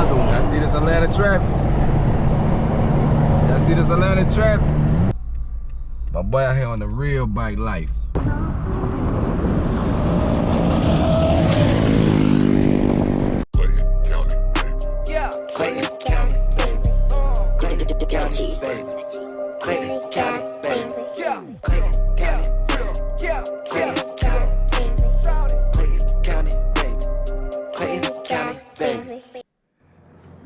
another one. Y'all see this Atlanta traffic? Y'all see this Atlanta traffic? My boy out here on the real bike life.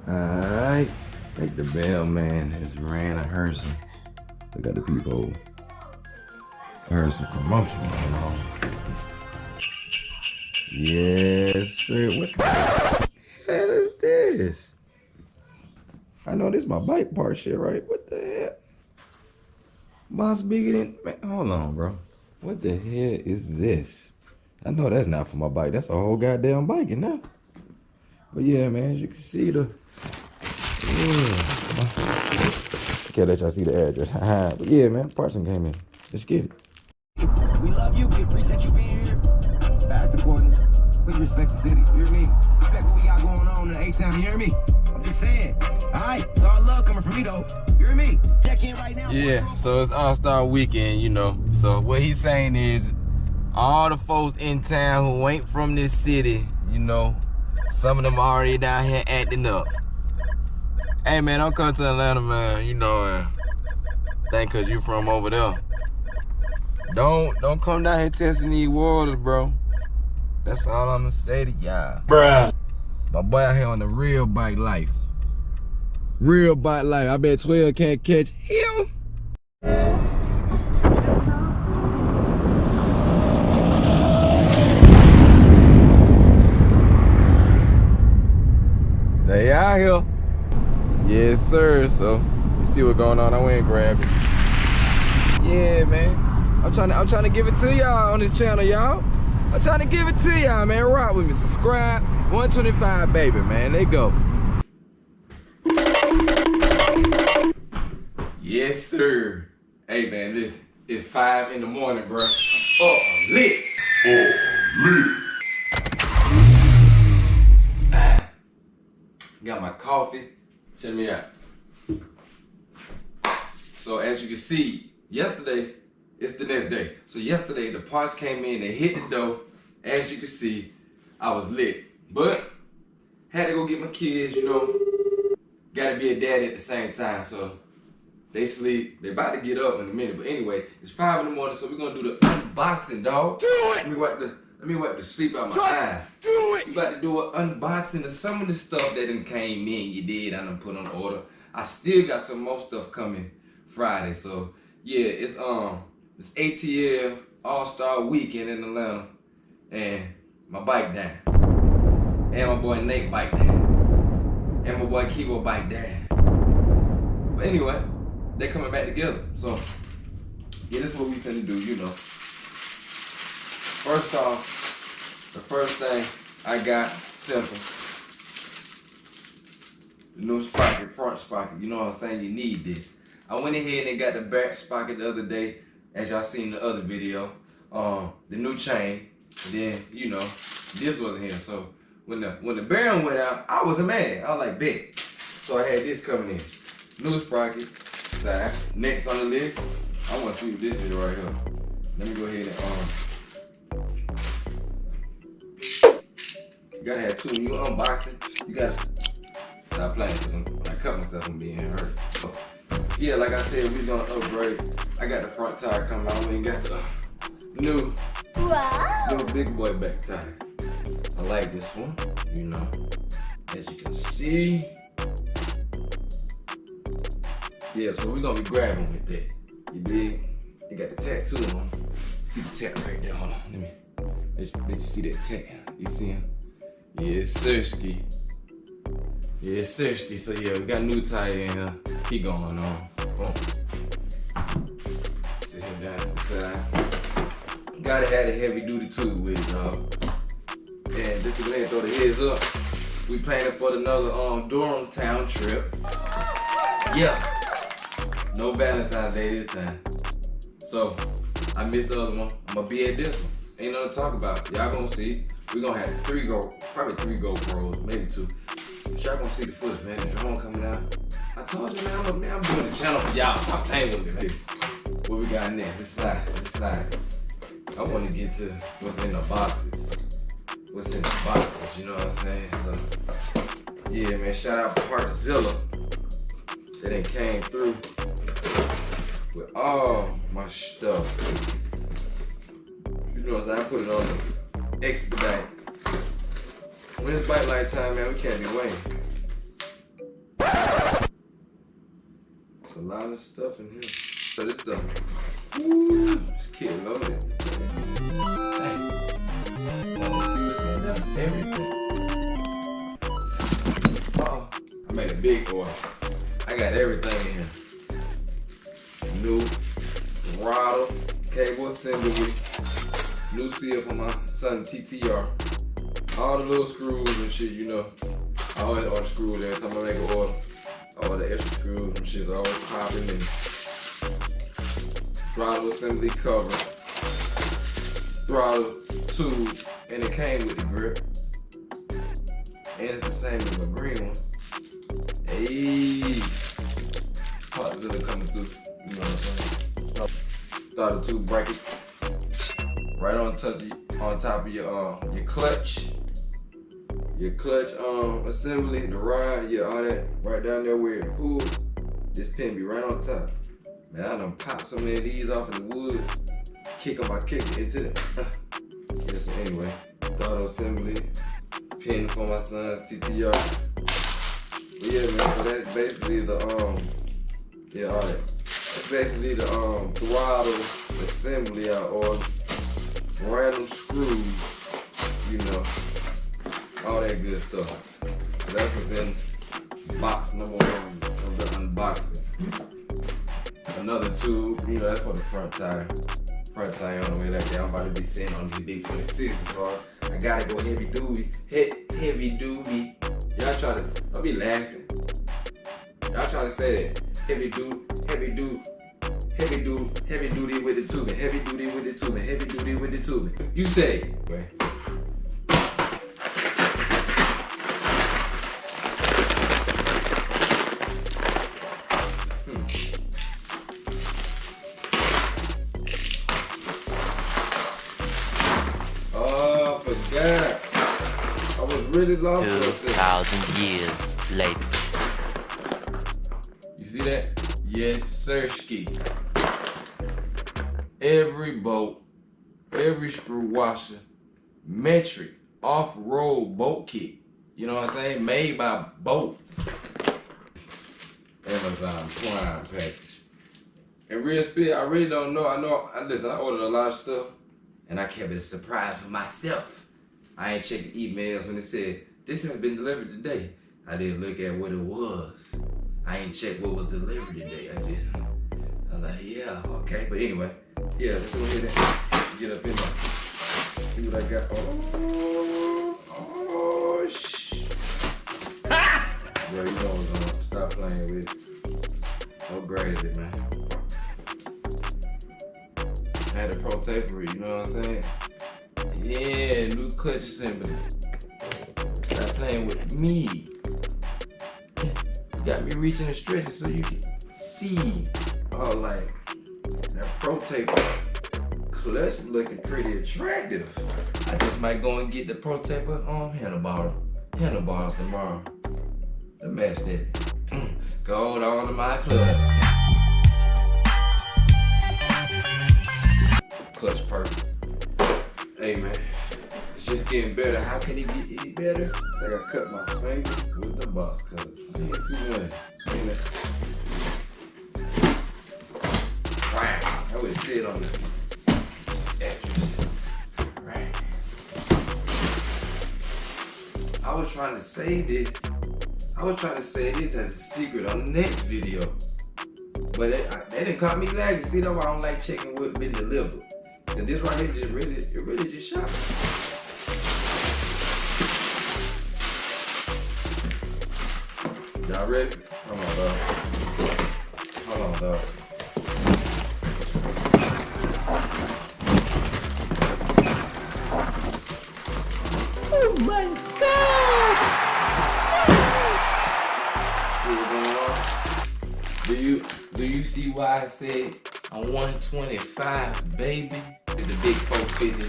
Alright, take the bell, man. It's ran a Herson. Look at the people. I heard some commotion going on. Yes, sir. What the hell is this? I know this is my bike part shit, right? What the hell? Boss bigger than, man, hold on, bro. What the hell is this? I know that's not for my bike. That's a whole goddamn bike in there. But yeah, man, as you can see the, can't let y'all see the address. But yeah, man, Parson came in. Let's get it. We love you. We appreciate you being here. Back to Gordon. We respect the city. You hear me? Respect what we got going on in the A-Town. You hear me? I'm just saying. Alright? It's all love coming from me, though. You hear me? Check in right now. Yeah, so it's All-Star Weekend, you know. So what he's saying is all the folks in town who ain't from this city, you know, some of them already down here acting up. Hey, man, don't come to Atlanta, man, you know, think cause you from over there. Don't come down here testing these waters, bro. That's all I'm gonna say to y'all. Bruh. My boy out here on the real bike life. Real bike life. I bet 12 can't catch him. They out here. Yes, sir. So you see what's going on. I went and grabbed it. Yeah, man. I'm trying to give it to y'all on this channel, y'all. I'm trying to give it to y'all, man. Rock with me. Subscribe. 125, baby, man. They go. Yes, sir. Hey, man, listen. It's 5 in the morning, bro. Oh, I'm lit. Oh, lit. Got my coffee. Check me out. So as you can see, yesterday, it's the next day. So yesterday, the parts came in, they hit the door. As you can see, I was lit. But, had to go get my kids, you know. Gotta be a daddy at the same time, so they sleep. They about to get up in a minute. But anyway, it's 5 in the morning, so we're gonna do the unboxing, dog. Do it! Let me wipe the sleep out my eye. Do it! We about to do an unboxing of some of the stuff that done came in. You did, I done put on order. I still got some more stuff coming Friday. So yeah, it's ATL All-Star Weekend in Atlanta. And my bike down. And my boy Nate bike down. And my boy Kibo bike down. But anyway, they coming back together. So yeah, this is what we finna do, you know. First off, the first thing I got, simple. The new sprocket, front sprocket. You know what I'm saying? You need this. I went ahead and got the back sprocket the other day, as y'all seen in the other video. The new chain. And then, you know, this wasn't here. So when the bearing went out, I wasn't mad. I was like, bet. So I had this coming in. New sprocket. Next on the list, I want to see what this is right here. Let me go ahead and you gotta have two. When you unboxing, you gotta stop playing, because when I cut myself, I'm being hurt. So, yeah, like I said, we're gonna upgrade. I got the front tire coming out. We ain't got the new big boy back tire. I like this one, you know. As you can see. Yeah, so we're gonna be grabbing with that. You dig? They got the tattoo on. See the tat right there. Hold on. Did you see that tat? You see him? Yes, sirski. Yes, sirski. So yeah, we got new tire in here. Keep going on. Boom. Sit him down to the side. Gotta have a heavy duty tool with it, dog. And just to go ahead and throw the heads up, we planning for another Durham town trip. Yeah. No Valentine's Day this time. So I missed the other one. I'm gonna be at this one. Ain't nothing to talk about. Y'all gonna see. We're gonna have probably three GoPros, maybe 2. Shout y'all gonna see the footage, man. The drone coming out. I told you, man, I'm doing the channel for y'all. Stop playing with me, man. What we got next? This side. I want to get to what's in the boxes. What's in the boxes, you know what I'm saying? So, yeah, man, shout out Partzilla. That done came through with all my stuff. You know what I'm saying? I put it on the expedite. When it's bike light time, man, we can't be waiting. There's a lot of stuff in here. So this stuff, woo, this kid loaded. Hey, everything. Uh-oh, I made a big order. I got everything in here. New throttle, cable assembly, new seal for my son TTR. All the little screws and shit, you know. I always order screws every time I make an order. All the extra screws and shit always popping in. Throttle assembly cover, throttle tube, and it came with the grip. And it's the same as my green one. Hey, partzilla coming through. You know what I'm saying? Throttle tube bracket right on top of your clutch. Your clutch assembly, the rod, yeah, all that right down there where it pulls. This pin be right on top. Man, I done popped so many of these off in the woods. Kick them, I kick it into it. Yeah, so anyway, throttle assembly, pin for my son's TTR. But yeah, man, so that's basically the yeah, all that. That's basically the throttle assembly or random screws, you know, all that good stuff. So that's what's in box number 1 of the unboxing. Another tube, you know, that's for the front tire. Front tire on the way like that. I'm about to be sitting on these big 26s, so I gotta go heavy duty. Heavy duty. Y'all try to, don't be laughing. Y'all try to say that. Heavy duty with the tubing. Heavy duty with the tubing. Heavy duty with the tubing. You say it, right? Oh, I forgot. I was really lost. 2,000 years later. You see that? Yes, sirski. Every bolt, every screw washer, metric, off-road bolt kit. You know what I'm saying? Made by Bolt. Amazon Prime package. And real spit, I really don't know. Listen, I ordered a lot of stuff, and I kept it a surprise for myself. I ain't checked the emails when it said, this has been delivered today. I didn't look at what it was. I ain't checked what was delivered today. I was like, yeah, okay. But anyway, yeah, let's go ahead and get up in there. See what I got. Oh, shit. Bro, you know what's on. Stop playing with it. Upgraded it, man. I had a pro taper, you know what I'm saying? Yeah, new clutch assembly. Stop playing with me. Got me reaching and stretching so you can see. Oh, like that pro taper clutch looking pretty attractive. I just might go and get the pro taper handlebars tomorrow to match that. Gold on to my clutch. Clutch Perc. Hey man, it's just getting better. How can it get any better? I gotta cut my finger with the box cutter. I ain't too much. Wow, that would sit on the extras. Right. I was trying to say this. As a secret on the next video. But they didn't caught me lagging. See, that's why I don't like checking what been delivered. And this right here just really just shot. Y'all ready? Hold on, dog. Oh my God! See what's going on? Do you see why I said I'm 125, baby? It's the big 450.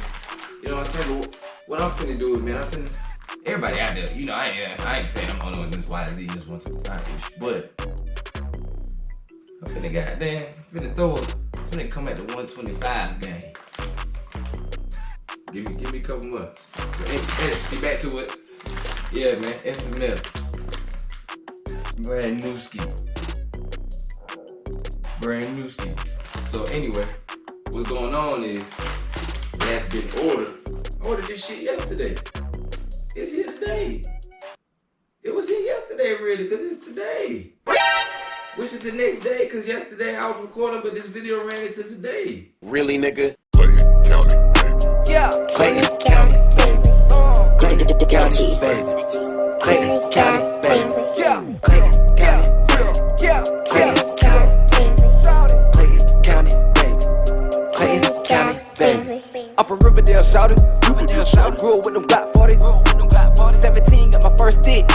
You know what I'm saying? But what I'm finna do is, man, everybody out there, you know, I ain't saying I'm the only one in this YZ, this 125-ish, but I'm finna finna come at the 125 game. Give me a couple months. Hey, see, back to it. Yeah, man, FMF. Brand new ski. Brand new ski. So anyway, what's going on is, that's been ordered. I ordered this shit yesterday. It's here today. It was here yesterday, really, because it's today. Which is the next day, because yesterday I was recording, but this video ran into today. Really, nigga? Play it, count it, baby. Yeah. Play it, count it, baby. Play it, count it, baby. Play it, count it, baby. Yeah. Play it, count it, baby. Yeah. Play it, count it, baby. Play it, count it, baby. Play it, count it, baby. I'm from Reaveal, shouted. Grew up with them Glock 40s. 17, got my first stick.